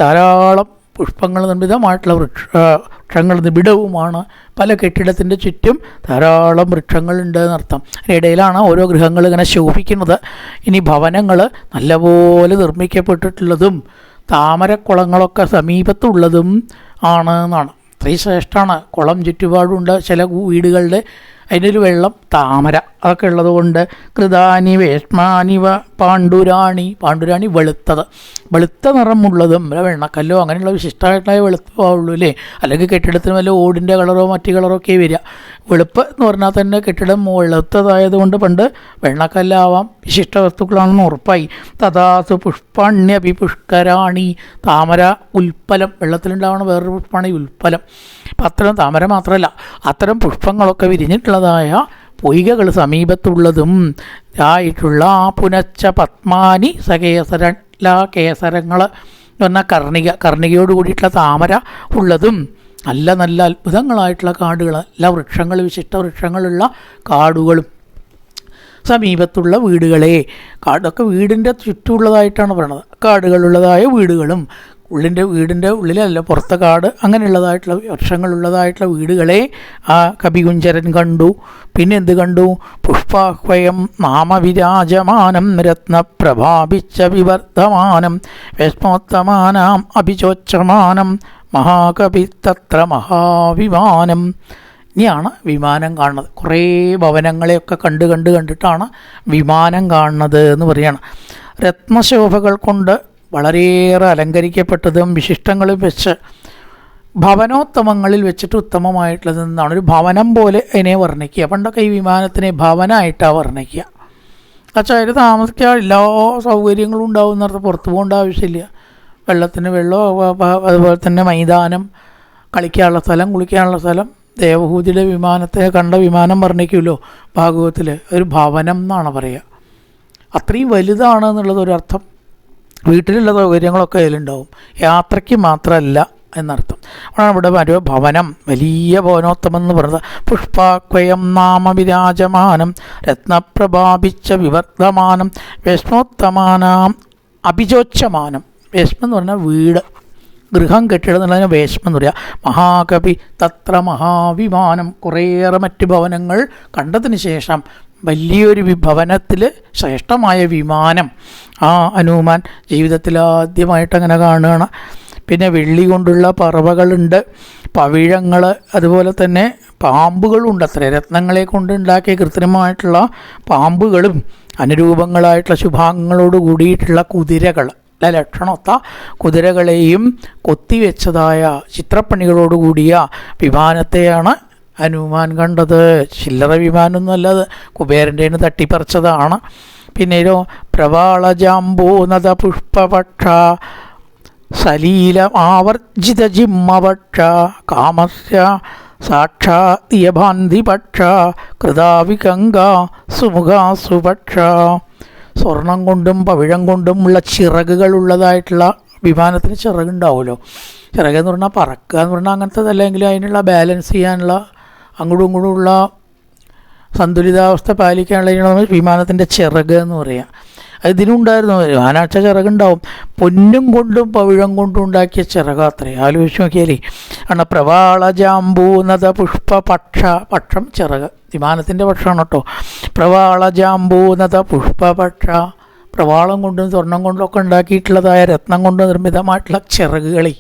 ധാരാളം പുഷ്പങ്ങൾ നിർമ്മിതമായിട്ടുള്ള വൃക്ഷങ്ങൾ നിബിഡവുമാണ്. പല കെട്ടിടത്തിൻ്റെ ചുറ്റും ധാരാളം വൃക്ഷങ്ങളുണ്ട് എന്നർത്ഥം. അതിനിടയിലാണ് ഓരോ ഗൃഹങ്ങൾ ഇങ്ങനെ ശോഭിക്കുന്നത്. ഇനി ഭവനങ്ങൾ നല്ലപോലെ നിർമ്മിക്കപ്പെട്ടിട്ടുള്ളതും താമരക്കുളങ്ങളൊക്കെ സമീപത്തുള്ളതും ആണ് എന്നാണ്. അത്രയും ശ്രേഷ്ഠമാണ്. കുളം ചുറ്റുപാടുണ്ട് ചില വീടുകളുടെ. അതിൻ്റെ ഒരു വെള്ളം താമര അതൊക്കെ ഉള്ളതുകൊണ്ട്. കൃതാനി വേഷ്മാനിവ പാണ്ഡുരാണി വെളുത്ത നിറമുള്ളതും, വെണ്ണക്കല്ലോ അങ്ങനെയുള്ള വിശിഷ്ടമായിട്ടുള്ള വെളുപ്പമാവുള്ളൂ അല്ലേ. അല്ലെങ്കിൽ കെട്ടിടത്തിന് വല്ല ഓടിൻ്റെ കളറോ മറ്റു കളറോ ഒക്കെ വരിക. വെളുപ്പ് എന്ന് പറഞ്ഞാൽ തന്നെ കെട്ടിടം വെളുത്തതായതുകൊണ്ട് പണ്ട് വെണ്ണക്കല്ലാവാം, വിശിഷ്ട വസ്തുക്കളാണെന്ന് ഉറപ്പായി. തഥാസു പുഷ്പാണ്യപി പുഷ്കരാണി, താമര ഉൽപ്പലം, വെള്ളത്തിലുണ്ടാവുന്ന വേറൊരു പുഷ്പമാണ് ഈ ഉൽപ്പലം. അപ്പം അത്തരം താമര മാത്രമല്ല, അത്തരം പുഷ്പങ്ങളൊക്കെ വിരിഞ്ഞിട്ടുള്ളതായ പൊയ്കകൾ സമീപത്തുള്ളതും ആയിട്ടുള്ള പുനച്ച പത്മാനി കേസരങ്ങൾ എന്ന കർണികയോട് കൂടിയിട്ടുള്ള താമര ഉള്ളതും, നല്ല അത്ഭുതങ്ങളായിട്ടുള്ള കാടുകൾ, എല്ലാ വിശിഷ്ട വൃക്ഷങ്ങളുള്ള കാടുകളും സമീപത്തുള്ള വീടുകളെ. കാടൊക്കെ വീടിൻ്റെ ചുറ്റുമുള്ളതായിട്ടാണ് പറയണത്. കാടുകളുള്ളതായ വീടുകളും, വീടിൻ്റെ ഉള്ളിലല്ല പുറത്തെ കാട്, അങ്ങനെയുള്ളതായിട്ടുള്ള വൃക്ഷങ്ങളുള്ളതായിട്ടുള്ള വീടുകളെ ആ കപികുഞ്ചരൻ കണ്ടു. പിന്നെ എന്ത് കണ്ടു? പുഷ്പാഹ്വയം നാമവിരാജമാനം രത്നപ്രഭാഭിച്ച വിവർദ്ധമാനം വേഷ്മോത്തമാനാം അഭിചോച്ചമാനം മഹാകവി തത്ര മഹാവിമാനം. ഇനിയാണ് വിമാനം കാണുന്നത്. കുറേ ഭവനങ്ങളെയൊക്കെ കണ്ടിട്ടാണ് വിമാനം കാണുന്നത് എന്ന് പറയുകയാണ്. രത്നശോഭകൾ കൊണ്ട് വളരെയേറെ അലങ്കരിക്കപ്പെട്ടതും വിശിഷ്ടങ്ങളും വെച്ച് ഭവനോത്തമങ്ങളിൽ വെച്ചിട്ട് ഉത്തമമായിട്ടുള്ളത് എന്നാണ്. ഒരു ഭവനം പോലെ അതിനെ വർണ്ണിക്കുക. പണ്ടൊക്കെ ഈ വിമാനത്തിനെ ഭവനമായിട്ടാണ് വർണ്ണിക്കുക. അതിൽ താമസിക്കാൻ എല്ലാ സൗകര്യങ്ങളും ഉണ്ടാവും എന്നർത്ഥം. പുറത്തു പോകേണ്ട ആവശ്യമില്ല. വെള്ളത്തിന് വെള്ളം, അതുപോലെ തന്നെ മൈതാനം, കളിക്കാനുള്ള സ്ഥലം, കുളിക്കാനുള്ള സ്ഥലം. ദേവഹൂതിയുടെ വിമാനത്തെ കണ്ട വിമാനം വർണ്ണിക്കുമല്ലോ ഭാഗവത്തിൽ, ഒരു ഭവനം എന്നാണ് പറയുക. അത്രയും വലുതാണ് എന്നുള്ളത് ഒരർത്ഥം. വീട്ടിലുള്ള സൗകര്യങ്ങളൊക്കെ അതിലുണ്ടാവും, യാത്രയ്ക്ക് മാത്രമല്ല എന്നർത്ഥം. അതാണ് ഇവിടെ ഒരു ഭവനം, വലിയ ഭവനോത്തമം എന്ന് പറയുന്നത്. പുഷ്പാക്വയം നാമവിരാജമാനം രത്നപ്രഭാഭിച്ച വിവർദ്ധമാനം വേഷ്മോത്തമാനാം അഭിചോച്ചമാനം. വേഷ്മം എന്ന് പറഞ്ഞാൽ വീട്, ഗൃഹം, കെട്ടിടം എന്നുള്ളതിന് വേഷ്മം എന്ന് പറയുക. മഹാകവി തത്ര മഹാവിമാനം. കുറേയേറെ മറ്റ് ഭവനങ്ങൾ കണ്ടതിന് ശേഷം വലിയൊരു ഭവനത്തിൽ ശ്രേഷ്ഠമായ വിമാനം ആ ഹനുമാൻ ജീവിതത്തിൽ ആദ്യമായിട്ട് അങ്ങനെ കാണുകയാണ്. പിന്നെ വെള്ളി കൊണ്ടുള്ള പറവകളുണ്ട്, പവിഴങ്ങൾ, അതുപോലെ തന്നെ പാമ്പുകളുണ്ട്. അത്ര രത്നങ്ങളെ കൊണ്ട് ഉണ്ടാക്കിയ കൃത്രിമമായിട്ടുള്ള പാമ്പുകളും അനുരൂപങ്ങളായിട്ടുള്ള ശുഭാംഗങ്ങളോട് കൂടിയിട്ടുള്ള കുതിരകൾ, ലക്ഷണമൊത്ത കുതിരകളെയും കൊത്തിവെച്ചതായ ചിത്രപ്പണികളോടുകൂടിയ വിമാനത്തെയാണ് ഹനുമാൻ കണ്ടത്. ചില്ലറ വിമാനമൊന്നും അല്ലാതെ കുബേരൻ്റെ തട്ടിപ്പറിച്ചതാണ്. പിന്നെയോ പ്രവാളജാംബൂനത പുഷ്പപക്ഷ സലീല ആവർജിത ജിമ്മപക്ഷ കാമസ്യ സാക്ഷാത്യഭാന്തിപക്ഷ കൃതാവികങ്ക സുമുഖാസുപക്ഷ. സ്വർണം കൊണ്ടും പവിഴം കൊണ്ടും ഉള്ള ചിറകുകളുള്ളതായിട്ടുള്ള വിമാനത്തിന് ചിറകുണ്ടാവുമല്ലോ. ചിറകെന്ന് പറഞ്ഞാൽ പറക്കുക എന്ന് പറഞ്ഞാൽ അങ്ങനത്തതല്ലെങ്കിൽ അതിനുള്ള ബാലൻസ് ചെയ്യാനുള്ള അങ്ങോട്ടും ഇങ്ങോട്ടുമുള്ള സന്തുലിതാവസ്ഥ പാലിക്കാനുള്ള വിമാനത്തിൻ്റെ ചിറക് എന്ന് പറയുക. ഇതിനുണ്ടായിരുന്നു. ആനാച്ച ചിറകുണ്ടാവും. പൊന്നും കൊണ്ടും പവിഴം കൊണ്ടും ഉണ്ടാക്കിയ ചിറകാത്രേ. ആലോചിച്ച് നോക്കിയാലേ. ആണ് പ്രവാളജാമ്പൂനത പുഷ്പപക്ഷ. പക്ഷം ചിറക്, വിമാനത്തിൻ്റെ പക്ഷമാണ് കേട്ടോ. പ്രവാളജാമ്പൂനത പുഷ്പപക്ഷ. പ്രവാളം കൊണ്ടും സ്വർണം കൊണ്ടും ഒക്കെ ഉണ്ടാക്കിയിട്ടുള്ളതായ രത്നം കൊണ്ട് നിർമ്മിതമായിട്ടുള്ള ചിറകുകളെ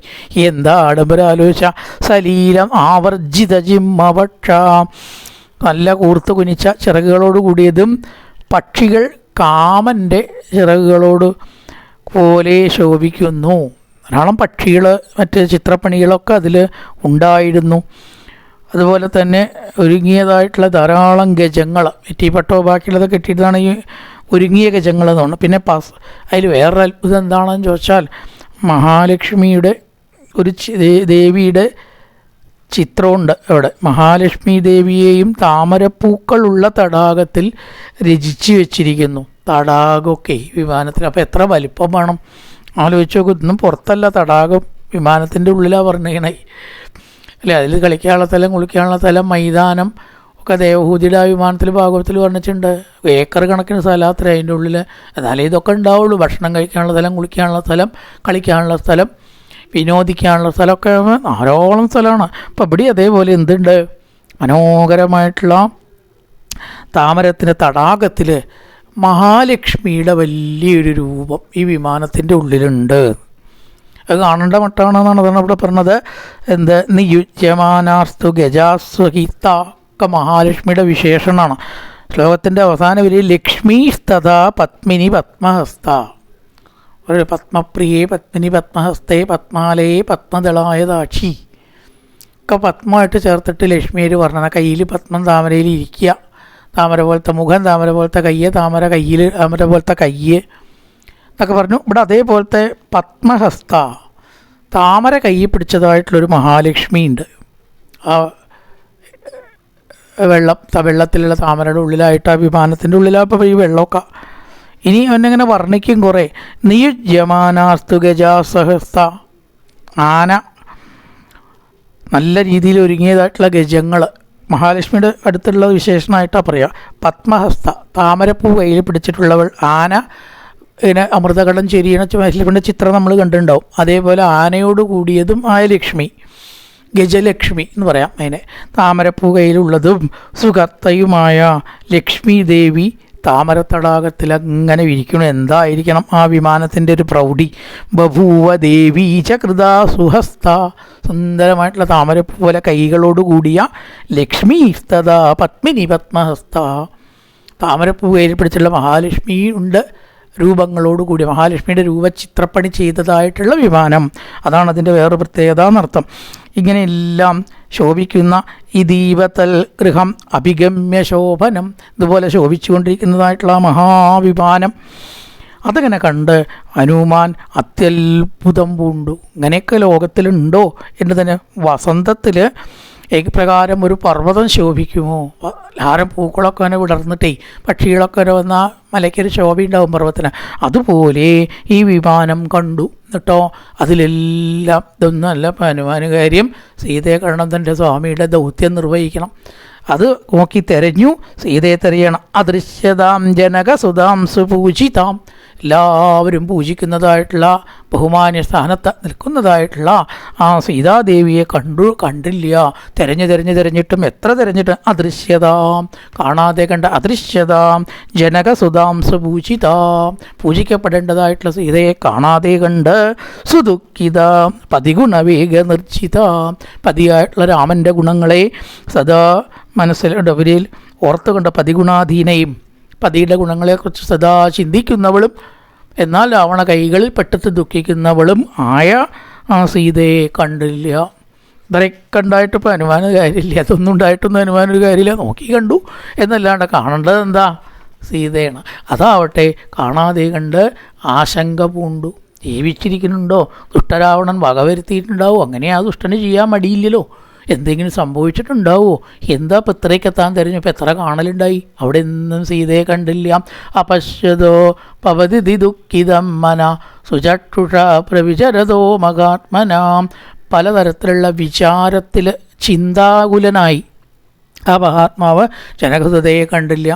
എന്താ ആഡംബരം ആലോചിച്ച. സലീലം ആവർജിത ജിമ്മപക്ഷ. നല്ല കൂർത്ത് കുനിച്ച ചിറകുകളോട് കൂടിയതും പക്ഷികൾ കാമൻ്റെ ചിറകുകളോട് പോലെ ശോഭിക്കുന്നു. ധാരാളം പക്ഷികൾ, മറ്റ് ചിത്രപ്പണികളൊക്കെ അതിൽ ഉണ്ടായിരുന്നു. അതുപോലെ തന്നെ ഒരുങ്ങിയതായിട്ടുള്ള ധാരാളം ഗജങ്ങൾ, നെറ്റിപ്പട്ടോ ബാക്കിയുള്ളതൊക്കെ കെട്ടിയിട്ടാണ് ഈ ഒരുങ്ങിയ ഗജങ്ങൾ എന്ന് പറഞ്ഞു. പിന്നെ അതിൽ വേറൊരു അത്ഭുതം എന്താണെന്ന് ചോദിച്ചാൽ, മഹാലക്ഷ്മിയുടെ ഒരു ദേവിയുടെ ചിത്രമുണ്ട് അവിടെ. മഹാലക്ഷ്മി ദേവിയെയും താമരപ്പൂക്കളുള്ള തടാകത്തിൽ രചിച്ചു വെച്ചിരിക്കുന്നു. തടാകമൊക്കെ വിമാനത്തിൽ. അപ്പോൾ എത്ര വലിപ്പം വേണം ആലോചിച്ച് നോക്കും. ഇതൊന്നും പുറത്തല്ല, തടാകം വിമാനത്തിൻ്റെ ഉള്ളിലാണ് പറഞ്ഞേക്കണേ അല്ലേ. അതിൽ കളിക്കാനുള്ള സ്ഥലം, കുളിക്കാനുള്ള സ്ഥലം, മൈതാനം ഒക്കെ ദേവഹൂതിയുടെ വിമാനത്തിൽ ഭാഗവത്തിൽ പറഞ്ഞിട്ടുണ്ട്. ഏക്കർ കണക്കിന് സ്ഥലമാത്രേ അതിൻ്റെ ഉള്ളിൽ. എന്നാലേ ഇതൊക്കെ ഉണ്ടാവുള്ളൂ. ഭക്ഷണം കഴിക്കാനുള്ള സ്ഥലം, കുളിക്കാനുള്ള സ്ഥലം, കളിക്കാനുള്ള സ്ഥലം, വിനോദിക്കാനുള്ള സ്ഥലമൊക്കെ ധാരാളം സ്ഥലമാണ്. അപ്പം ഇവിടെ അതേപോലെ എന്തുണ്ട്, മനോഹരമായിട്ടുള്ള താമരത്തിൻ്റെ തടാകത്തിൽ മഹാലക്ഷ്മിയുടെ വലിയൊരു രൂപം ഈ വിമാനത്തിൻ്റെ ഉള്ളിലുണ്ട്. അത് കാണേണ്ട മട്ടാണെന്നാണ് അതാണ് ഇവിടെ പറഞ്ഞത്. എന്ത് നിയുജ്യമാനാസ്തു ഗജാസ്വഹിത ഒക്കെ മഹാലക്ഷ്മിയുടെ വിശേഷണമാണ്. ശ്ലോകത്തിൻ്റെ അവസാന വരിയിൽ ലക്ഷ്മീസ്തത പത്മിനി പത്മഹസ്ത. ഒരു പത്മപ്രിയേ പത്മിനി പത്മഹസ്തേ പത്മാലയെ പത്മദളായ ദാക്ഷി ഒക്കെ പത്മമായിട്ട് ചേർത്തിട്ട് ലക്ഷ്മിയൊരു വർണ്ണന. കയ്യിൽ പത്മം, താമരയിൽ ഇരിക്കുക, താമര പോലത്തെ മുഖം, താമര പോലത്തെ കയ്യ്, താമര കയ്യിൽ, താമര പോലത്തെ കയ്യ് എന്നൊക്കെ പറഞ്ഞു. ഇവിടെ അതേപോലത്തെ പത്മഹസ്ത, താമര കയ്യിൽ പിടിച്ചതായിട്ടുള്ളൊരു മഹാലക്ഷ്മി ഉണ്ട്. ആ വെള്ളത്തിലുള്ള താമരയുടെ ഉള്ളിലായിട്ട്, ആ വിമാനത്തിൻ്റെ ഉള്ളിലാണ് ഈ വെള്ളമൊക്കെ. ഇനി അവനെങ്ങനെ വർണ്ണിക്കും കുറേ. നിയുജ്യമാനാസ്തു ഗജാസഹസ്ത. ആന, നല്ല രീതിയിൽ ഒരുങ്ങിയതായിട്ടുള്ള ഗജങ്ങൾ മഹാലക്ഷ്മിയുടെ അടുത്തുള്ള വിശേഷണമായിട്ടാണ് പറയുക. പത്മഹസ്ത, താമരപ്പൂ കയ്യിൽ പിടിച്ചിട്ടുള്ളവൾ. ആന ഇങ്ങനെ അമൃതകടം ചെരിയണ ലക്ഷ്മിയുടെ ചിത്രം നമ്മൾ കണ്ടിട്ടുണ്ടാവും. അതേപോലെ ആനയോട് കൂടിയതും ആയ ലക്ഷ്മി, ഗജലക്ഷ്മി എന്ന് പറയാം അതിനെ. താമരപ്പൂ കയ്യിലുള്ളതും സുഖർത്തയുമായ ലക്ഷ്മി ദേവി താമരത്തടാകത്തിൽ അങ്ങനെ ഇരിക്കണം. എന്തായിരിക്കണം ആ വിമാനത്തിൻ്റെ ഒരു പ്രൗഢി. ബഭൂവ ദേവീ ച കൃതാ സുഹസ്ത. സുന്ദരമായിട്ടുള്ള താമരപ്പൂ പോലെ കൈകളോടുകൂടിയ ലക്ഷ്മി സ്തദാ പത്മിനി പത്മഹസ്ത. താമരപ്പൂ കയ്യിൽ പിടിച്ചുള്ള മഹാലക്ഷ്മി ഉണ്ട്, രൂപങ്ങളോടുകൂടി മഹാലക്ഷ്മിയുടെ രൂപചിത്രപ്പണി ചെയ്തതായിട്ടുള്ള വിമാനം. അതാണ് അതിൻ്റെ വേറെ പ്രത്യേകത എന്നർത്ഥം. ഇങ്ങനെയെല്ലാം ശോഭിക്കുന്ന ഈ ദീപതൽ ഗൃഹം അഭിഗമ്യ ശോഭനം, ഇതുപോലെ ശോഭിച്ചുകൊണ്ടിരിക്കുന്നതായിട്ടുള്ള മഹാവിമാനം അതങ്ങനെ കണ്ട് ഹനുമാൻ അത്യത്ഭുതം പൂണ്ടു. ഇങ്ങനെയൊക്കെ ലോകത്തിലുണ്ടോ എന്ന് തന്നെ. വസന്തത്തിൽ ഏകപ്രകാരം ഒരു പർവ്വതം ശോഭിക്കുമോ? ധാരം പൂക്കളൊക്കെ അങ്ങനെ വിടർന്നിട്ടേ പക്ഷികളൊക്കെ വന്ന മലയ്ക്കൊരു ശോഭയുണ്ടാവും പർവ്വതത്തിന്. അതുപോലെ ഈ വിമാനം കണ്ടു എന്നിട്ടോ. അതിലെല്ലാം ഇതൊന്നുമല്ല ഹനുമാന് കാര്യം. സീതയെ കാണണം, തൻ്റെ സ്വാമിയുടെ ദൗത്യം നിർവഹിക്കണം. അത് നോക്കി തെരഞ്ഞു, സീതയെ തെരയണം. അദൃശ്യതാം ജനകസുതാം സുപൂജിതാം. എല്ലാവരും പൂജിക്കുന്നതായിട്ടുള്ള ബഹുമാന്യ സ്ഥാനത്ത് നിൽക്കുന്നതായിട്ടുള്ള ആ സീതാദേവിയെ കണ്ടില്ല. തെരഞ്ഞിട്ടും എത്ര തെരഞ്ഞിട്ട് അദൃശ്യതാം, കാണാതെ കണ്ട അദൃശ്യതാം ജനകസുതാം സുപൂജിതാം, പൂജിക്കപ്പെടേണ്ടതായിട്ടുള്ള സീതയെ കാണാതെ കണ്ട് സുദുഃഖിത പതിഗുണവേഗ നിർജിത, പതിയായിട്ടുള്ള രാമൻ്റെ ഗുണങ്ങളെ സദാ മനസ്സിലുടവരിൽ ഓർത്തുകൊണ്ട് പതിഗുണാധീനയും പതിയുടെ ഗുണങ്ങളെക്കുറിച്ച് സദാ ചിന്തിക്കുന്നവളും എന്നാൽ രാവണ കൈകളിൽ പെട്ടിട്ട് ദുഃഖിക്കുന്നവളും ആയ ആ സീതയെ കണ്ടില്ല. ഇത്രയൊക്കെ ഉണ്ടായിട്ട് ഇപ്പോൾ ഹനുമാന് കാര്യമില്ല. അതൊന്നും ഉണ്ടായിട്ടൊന്നും ഹനുമാനൊരു കാര്യമില്ല. നോക്കി കണ്ടു എന്നല്ലാണ്ട് കാണേണ്ടത് എന്താ? സീതയാണ്. അതാവട്ടെ കാണാതെ കണ്ട് ആശങ്ക പൂണ്ടു. ജീവിച്ചിരിക്കുന്നുണ്ടോ? ദുഷ്ടരാവണൻ വകവരുത്തിയിട്ടുണ്ടാവും. അങ്ങനെ ആ ദുഷ്ടന് ചെയ്യാൻ മടിയില്ലല്ലോ. എന്തെങ്കിലും സംഭവിച്ചിട്ടുണ്ടാവുമോ? എന്താ ഇപ്പം ഇത്രയൊക്കെ എത്താൻ തിരഞ്ഞു? ഇപ്പം എത്ര കാണലുണ്ടായി? അവിടെ ഒന്നും സീതയെ കണ്ടില്ല. അപശ്യതോ പവതി ദുഃഖിതം മന സുചക്ഷുഷ പ്രവിചരതോ മഹാത്മനാം. പലതരത്തിലുള്ള വിചാരത്തിൽ ചിന്താകുലനായി ആ മഹാത്മാവ് ജനകസുതയെ കണ്ടില്ല.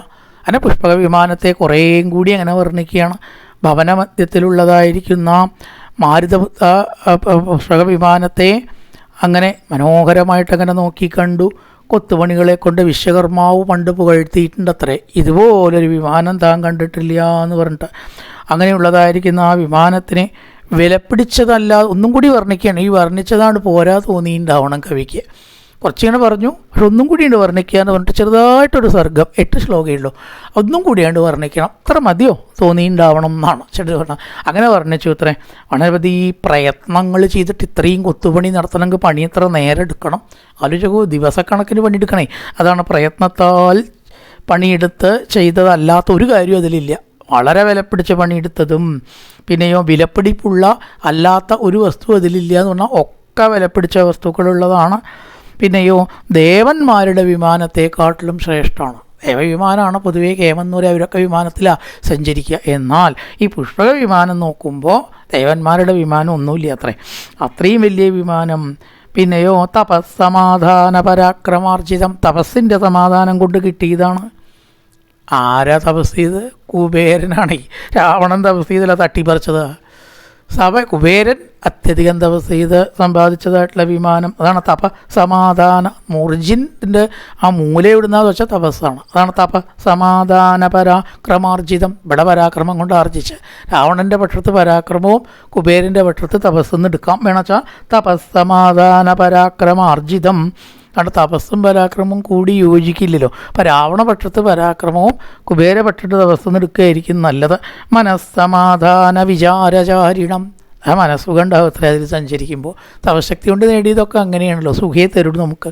അങ്ങനെ പുഷ്പക വിമാനത്തെ കുറേയും കൂടി അങ്ങനെ വർണ്ണിക്കുകയാണ്. ഭവന മധ്യത്തിലുള്ളതായിരിക്കുന്ന മാരുത പുഷ്പക വിമാനത്തെ അങ്ങനെ മനോഹരമായിട്ടങ്ങനെ നോക്കിക്കണ്ടു. കൊത്തുപണികളെ കൊണ്ട് വിശ്വകർമാവ് പണ്ട് പുകഴ്ത്തിയിട്ടുണ്ടത്രേ, ഇതുപോലൊരു വിമാനം താൻ കണ്ടിട്ടില്ല എന്ന് പറഞ്ഞിട്ട്. അങ്ങനെയുള്ളതായിരിക്കുന്ന ആ വിമാനത്തിനെ വിലപിടിച്ചതല്ല, ഒന്നും കൂടി വർണ്ണിക്കുകയാണ്. ഈ വർണ്ണിച്ചതാണ് പോരാ തോന്നിയിട്ടുണ്ടാവണം കവിക്ക്. കുറച്ചിങ്ങനെ പറഞ്ഞു, പക്ഷെ ഒന്നും കൂടിയുണ്ട് വർണ്ണിക്കുക എന്ന് പറഞ്ഞിട്ട് ചെറുതായിട്ടൊരു സർഗം, 8 ശ്ലോകമുള്ളൂ, ഒന്നും കൂടിയാണ്ട് വർണ്ണിക്കണം, അത്ര മതിയോ തോന്നിയിട്ടുണ്ടാവണം എന്നാണ് ചെറു പറഞ്ഞത്. അങ്ങനെ വർണ്ണിച്ചു ഇത്രേ. അനവധി പ്രയത്നങ്ങൾ ചെയ്തിട്ട് ഇത്രയും കൊത്തുപണി നടത്തണമെങ്കിൽ പണി എത്ര നേരം എടുക്കണം ആലോചിക്കൂ, ദിവസക്കണക്കിന് പണിയെടുക്കണേ. അതാണ് പ്രയത്നത്താൽ പണിയെടുത്ത് ചെയ്തതല്ലാത്ത ഒരു കാര്യവും അതിലില്ല. വളരെ വിലപ്പിടിച്ച പണിയെടുത്തതും പിന്നെയോ വിലപ്പിടിപ്പുള്ള അല്ലാത്ത ഒരു വസ്തു അതിലില്ല എന്ന് പറഞ്ഞാൽ ഒക്കെ വിലപ്പിടിച്ച വസ്തുക്കളുള്ളതാണ്. പിന്നെയോ ദേവന്മാരുടെ വിമാനത്തെക്കാട്ടിലും ശ്രേഷ്ഠമാണ്. ദേവവിമാനമാണ് പൊതുവേ കേമന്നൂര്, അവരൊക്കെ വിമാനത്തിലാണ് സഞ്ചരിക്കുക. എന്നാൽ ഈ പുഷ്പക വിമാനം നോക്കുമ്പോൾ ദേവന്മാരുടെ വിമാനം ഒന്നുമില്ല അത്രേ, അത്രയും വലിയ വിമാനം. പിന്നെയോ തപസ്സമാധാന പരാക്രമാർജിതം, തപസ്സിൻ്റെ സമാധാനം കൊണ്ട് കിട്ടിയതാണ്. ആരാ തപസ് ചെയ്ത്? കുബേരനാണ്. രാവണൻ തപസ് ചെയ്തല്ല തട്ടിപ്പറിച്ചത്. കുബേരൻ അത്യധികം തപസ് ചെയ്ത് സമ്പാദിച്ചതായിട്ടുള്ള വിമാനം. അതാണ് തപ സമാധാന. മൂർജിൻ്റെ ആ മൂലയിടുന്നതെന്ന് വെച്ചാൽ തപസ്സാണ്. അതാണ് തപ സമാധാന പരാക്രമാർജിതം. ഇവിടെ പരാക്രമം കൊണ്ട് ആർജിച്ച്. രാവണൻ്റെ പക്ഷത്ത് പരാക്രമവും കുബേരൻ്റെ പക്ഷത്ത് തപസ്സെന്ന് എടുക്കാം. വേണമെച്ചാൽ തപസ്സമാധാന പരാക്രമാർജിതം. കാരണം തപസ്സും പരാക്രമവും കൂടി യോജിക്കില്ലല്ലോ. അപ്പോൾ രാവണപക്ഷത്ത് പരാക്രമവും കുബേരപക്ഷത്ത് തപസ്സെന്ന് എടുക്കുകയായിരിക്കും നല്ലത്. മനസ്സമാധാന വിചാരചാരിണം. ആ മനസ്സുഖം ഉണ്ടാവും അത്ര അതിൽ സഞ്ചരിക്കുമ്പോൾ. തപശക്തി കൊണ്ട് നേടിയതൊക്കെ അങ്ങനെയാണല്ലോ, സുഖേ തരും നമുക്ക്.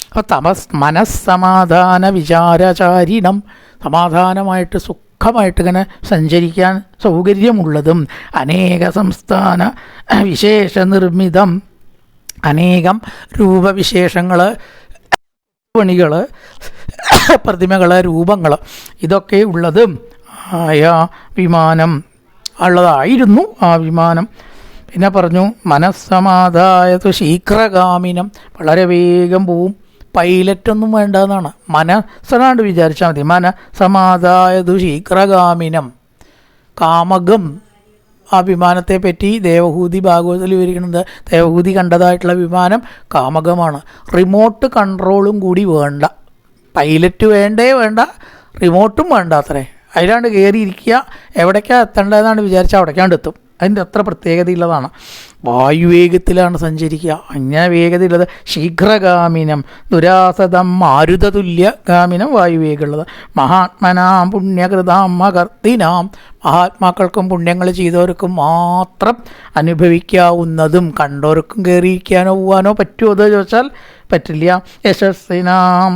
അപ്പോൾ മനസ്സമാധാന വിചാരചാരിണം, സമാധാനമായിട്ട് സുഖമായിട്ട് ഇങ്ങനെ സഞ്ചരിക്കാൻ സൗകര്യമുള്ളതും. അനേക സംസ്ഥാന വിശേഷ നിർമ്മിതം, അനേകം രൂപവിശേഷങ്ങൾ, പണികൾ, പ്രതിമകൾ, രൂപങ്ങൾ ഇതൊക്കെ ഉള്ളതും ആയ വിമാനം ഉള്ളതായിരുന്നു ആ വിമാനം. പിന്നെ പറഞ്ഞു മനസ്സമാധായതു ശീഘ്രഗാമിനം, വളരെ വേഗം പോവും, പൈലറ്റൊന്നും വേണ്ടെന്നാണ്. മനസ്സനാണ്ട് വിചാരിച്ചാൽ മതി. മനസ്സമാധായതു ശീഘ്രഗാമിനം. കാമകം ആ വിമാനത്തെ പറ്റി ദേവഹൂതി ഭാഗവതത്തിൽ വിവരിക്കുന്നത്, ദേവഹൂതി കണ്ടതായിട്ടുള്ള വിമാനം കാമകമാണ്. റിമോട്ട് കൺട്രോളും കൂടി വേണ്ട, പൈലറ്റ് വേണ്ട, റിമോട്ടും വേണ്ട അത്രേ. അതിലാണ്ട് കയറിയിരിക്കുക, എവിടേക്കാണ് എത്തേണ്ടതെന്നാണ് വിചാരിച്ചാൽ അവിടേക്കാണ്ട് എത്തും. അതിൻ്റെ അത്ര പ്രത്യേകതയുള്ളതാണ്. വായുവേഗത്തിലാണ് സഞ്ചരിക്കുക. അങ്ങനെ വേഗതയുള്ളത്. ശീഘ്രഗാമിനം ദുരാസതം മാരുതതുല്യ ഗാമിനം, വായുവേഗമുള്ളത്. മഹാത്മനാം പുണ്യകൃതാം മകർത്തിനാം, മഹാത്മാക്കൾക്കും പുണ്യങ്ങൾ ചെയ്തവർക്കും മാത്രം അനുഭവിക്കാവുന്നതും, കണ്ടവർക്കും കയറിയിരിക്കാനോ പോകാനോ പറ്റുമോ എന്ന് ചോദിച്ചാൽ പറ്റില്ല. യശസ്സിനാം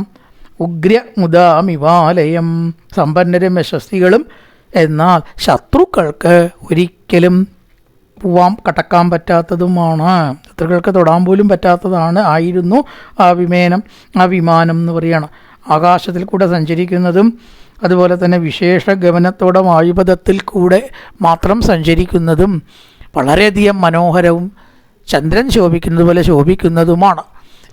ഉഗ്ര മുദാമിവാലയം, സമ്പന്നരും യശസ്വികളും എന്നാൽ ശത്രുക്കൾക്ക് ഒരിക്കലും കടക്കാൻ പറ്റാത്തതുമാണ്, ശത്രുക്കൾക്ക് തൊടാൻ പോലും പറ്റാത്തതാണ് ആയിരുന്നു ആ വിമാനം എന്ന് പറയുകയാണ്. ആകാശത്തിൽ കൂടെ സഞ്ചരിക്കുന്നതും അതുപോലെ തന്നെ വിശേഷ ഗമനത്തോടെ വായുപഥത്തിൽ കൂടെ മാത്രം സഞ്ചരിക്കുന്നതും വളരെയധികം മനോഹരവും ചന്ദ്രൻ ശോഭിക്കുന്നത് പോലെ ശോഭിക്കുന്നതുമാണ്.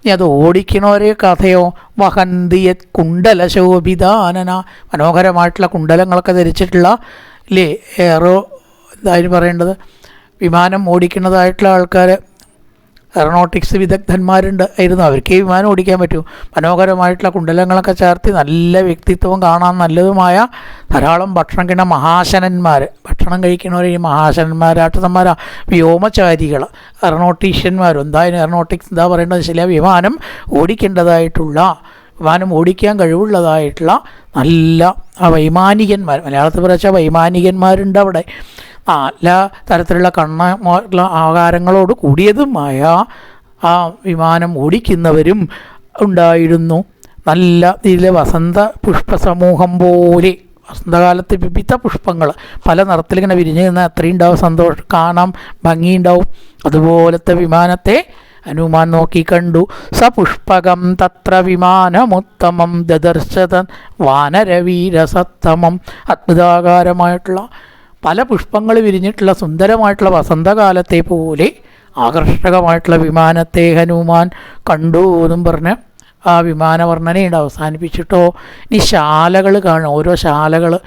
ഇനി അത് ഓടിക്കണവരെ കഥയോ വഹന്തിയത് കുണ്ടല ശോഭിതാനന, മനോഹരമായിട്ടുള്ള കുണ്ടലങ്ങളൊക്കെ ധരിച്ചിട്ടുള്ള ഇല്ലേ എയറോ ഇതായിരുന്നു പറയേണ്ടത്, വിമാനം ഓടിക്കുന്നതായിട്ടുള്ള ആൾക്കാർ, എയറോനോട്ടിക്സ് വിദഗ്ധന്മാരുണ്ട് ആയിരുന്നു. അവർക്ക് ഈ വിമാനം ഓടിക്കാൻ പറ്റും. മനോഹരമായിട്ടുള്ള കുണ്ടലങ്ങളൊക്കെ ചേർത്ത് നല്ല വ്യക്തിത്വവും കാണാൻ നല്ലതുമായ ധാരാളം ഭക്ഷണം കിട്ടുന്ന മഹാശനന്മാർ, ഭക്ഷണം കഴിക്കുന്നവർ ഈ മഹാശനന്മാരാട്ടന്മാരാ വ്യോമചാരികൾ, എയറോനോട്ടീഷ്യന്മാരും. എന്തായാലും എയറോനോട്ടിക്സ് എന്താ പറയേണ്ടത് ചില വിമാനം ഓടിക്കേണ്ടതായിട്ടുള്ള, വിമാനം ഓടിക്കാൻ കഴിവുള്ളതായിട്ടുള്ള നല്ല വൈമാനികന്മാർ, മലയാളത്തിൽ പറയാച്ചാൽ വൈമാനികന്മാരുണ്ട് അവിടെ. എല്ലാ തരത്തിലുള്ള ആകാരങ്ങളോട് കൂടിയതുമായ ആ വിമാനം ഓടിക്കുന്നവരും ഉണ്ടായിരുന്നു. നല്ല ഇതിലെ വസന്ത പുഷ്പസമൂഹം പോലെ, വസന്തകാലത്ത് വിവിധ പുഷ്പങ്ങൾ പല നിറത്തിലിങ്ങനെ വിരിഞ്ഞ് നിന്നാൽ അത്രയും ഉണ്ടാവും, സന്തോഷം കാണാൻ ഭംഗിയുണ്ടാവും. അതുപോലത്തെ വിമാനത്തെ ഹനുമാൻ നോക്കിക്കണ്ടു. സപുഷ്പകം തത്ര വിമാനമുത്തമം ദദർശതൻ വാനരവീരസത്തമം, അത്ഭുതാകാരമായിട്ടുള്ള പല പുഷ്പങ്ങൾ വിരിഞ്ഞിട്ടുള്ള സുന്ദരമായിട്ടുള്ള വസന്തകാലത്തെ പോലെ ആകർഷകമായിട്ടുള്ള വിമാനത്തെ ഹനുമാൻ കണ്ടു എന്നും പറഞ്ഞ് ആ വിമാനവർണ്ണനയുണ്ട് അവസാനിപ്പിച്ചിട്ടോ ഇനി ശാലകൾ കാണും, ഓരോ ശാലകൾ,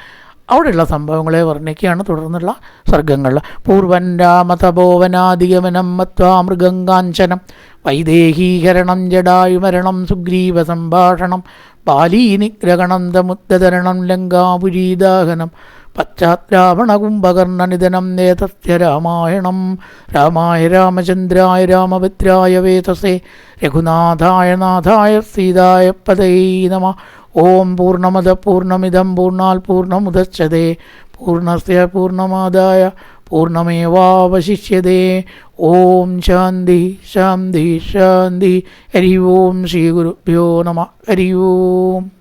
അവിടെയുള്ള സംഭവങ്ങളെ വർണ്ണിക്കുകയാണ് തുടർന്നുള്ള സർഗങ്ങളിൽ. പൂർവൻ രാമതപോവനാധിഗമനം മത്വാ മൃഗങ്കാഞ്ചനം വൈദേഹീകരണം ജടായുമരണം സുഗ്രീവ സംഭാഷണം ബാലീനിഗ്രഹണം തമുദ്ധരണം ലങ്കാപുരീദാഹനം പശ്ചാത്രാവണകുംഭകർണനിധനം നേതസ്യ രാമായണം. രാമായ രാമചന്ദ്രായ രാമഭദ്രായ വേതസേ രഘുനാഥായ നാഥായ സീതായ പതയേ നമഃ. ഓം പൂർണ്ണമദ പൂർണ്ണമിദം പൂർണ്ണാൽ പൂർണ്ണമുദച്യതേ പൂർണ്ണസ്യ പൂർണ്ണമാദായ പൂർണ്ണമേവാവശിഷ്യതേ. ഓം ശാന്തി ശാന്തി ശാന്തി. ഹരി ഓം ശ്രീ ഗുരുഭ്യോ നമഃ. ഹരി ഓം.